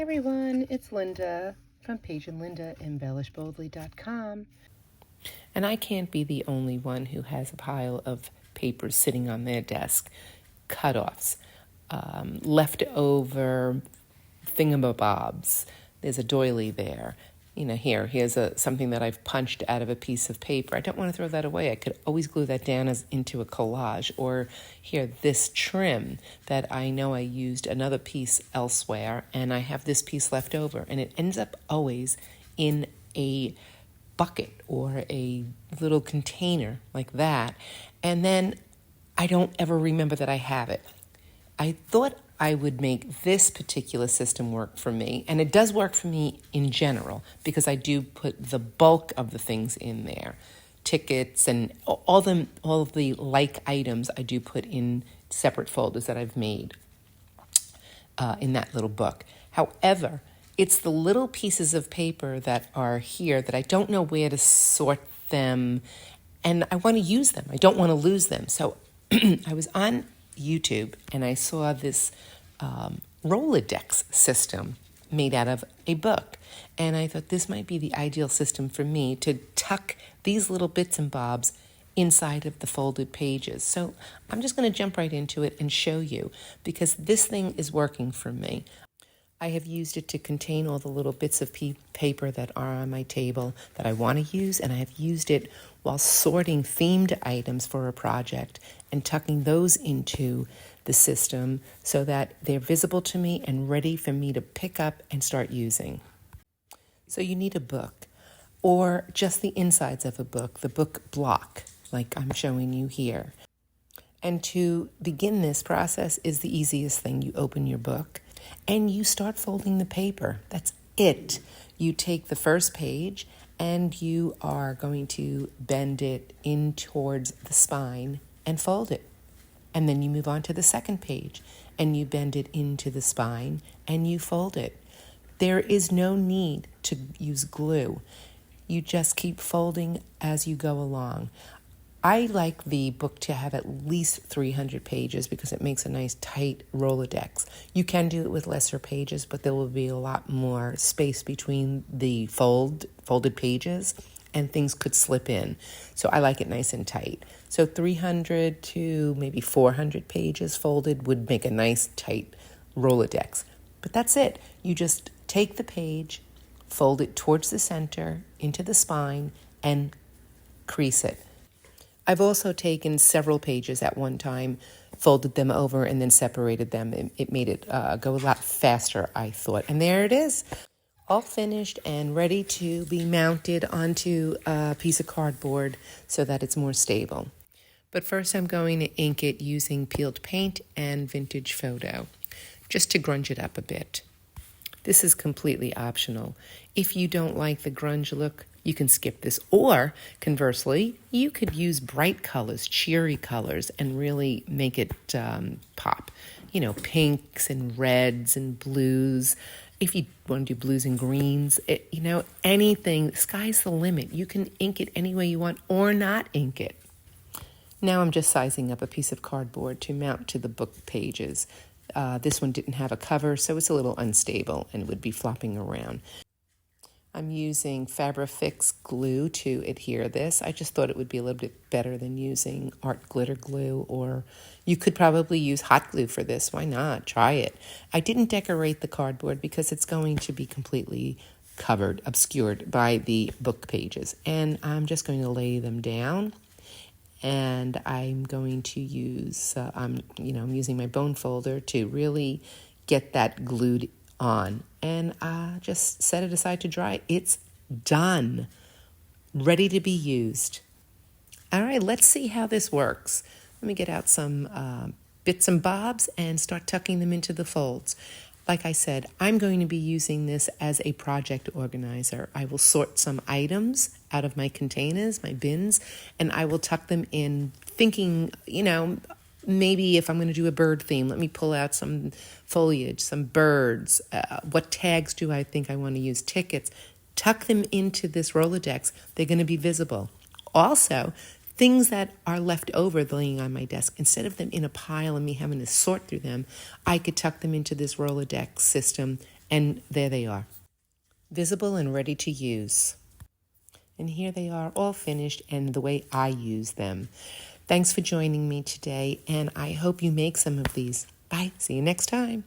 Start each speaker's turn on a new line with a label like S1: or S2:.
S1: everyone, it's Linda from Paige and Linda embellishboldly.com. And I can't be the only one who has a pile of papers sitting on their desk, cut-offs, leftover thingamabobs. There's a doily there. Here's something that I've punched out of a piece of paper. I don't want to throw that away. I could always glue that down into a collage. Or here, this trim that I know I used another piece elsewhere, and I have this piece left over, and it ends up always in a bucket or a little container like that, and then I don't ever remember that I have it. I thought I would make this particular system work for me, and it does work for me in general because I do put the bulk of the things in there. Tickets and all of the like items I do put in separate folders that I've made in that little book. However, it's the little pieces of paper that are here that I don't know where to sort them, and I want to use them. I don't want to lose them. So I was on YouTube and I saw this Rolodex system made out of a book, and I thought this might be the ideal system for me to tuck these little bits and bobs inside of the folded pages. So I'm just going to jump right into it and show you, because this thing is working for me. I have used it to contain all the little bits of paper that are on my table that I want to use, and I have used it while sorting themed items for a project and tucking those into the system so that they're visible to me and ready for me to pick up and start using. So you need a book, or just the insides of a book, the book block, like I'm showing you here. And to begin this process is the easiest thing. You open your book and you start folding the paper. That's it. You take the first page and you are going to bend it in towards the spine and fold it. And then you move on to the second page and you bend it into the spine and you fold it. There is no need to use glue. You just keep folding as you go along. I like the book to have at least 300 pages because it makes a nice tight Rolodex. You can do it with lesser pages, but there will be a lot more space between the folded pages, and things could slip in. So I like it nice and tight. So 300 to maybe 400 pages folded would make a nice tight Rolodex. But that's it. You just take the page, fold it towards the center, into the spine, and crease it. I've also taken several pages at one time, folded them over, and then separated them. It made it go a lot faster, I thought. And there it is, all finished and ready to be mounted onto a piece of cardboard so that it's more stable. But first I'm going to ink it using peeled paint and vintage photo, just to grunge it up a bit. This is completely optional. If you don't like the grunge look, you can skip this. Or, conversely, you could use bright colors, cheery colors, and really make it pop. Pinks and reds and blues. If you want to do blues and greens, anything, the sky's the limit. You can ink it any way you want or not ink it. Now I'm just sizing up a piece of cardboard to mount to the book pages. This one didn't have a cover, so it's a little unstable and would be flopping around. I'm using Fabrifix glue to adhere this. I just thought it would be a little bit better than using art glitter glue, or you could probably use hot glue for this. Why not? Try it. I didn't decorate the cardboard because it's going to be completely obscured by the book pages. And I'm just going to lay them down. And I'm going to use, I'm using my bone folder to really get that glued on, and just set it aside to dry. It's done, ready to be used. All right, let's see how this works. Let me get out some bits and bobs and start tucking them into the folds. Like I said, I'm going to be using this as a project organizer. I will sort some items out of my containers, my bins, and I will tuck them in thinking, maybe if I'm going to do a bird theme, let me pull out some foliage, some birds. What tags do I think I want to use? Tickets. Tuck them into this Rolodex. They're going to be visible. Also, things that are left over laying on my desk, instead of them in a pile and me having to sort through them, I could tuck them into this Rolodex system And there they are, visible and ready to use. And here they are, all finished and the way I use them. Thanks for joining me today, and I hope you make some of these. Bye. See you next time.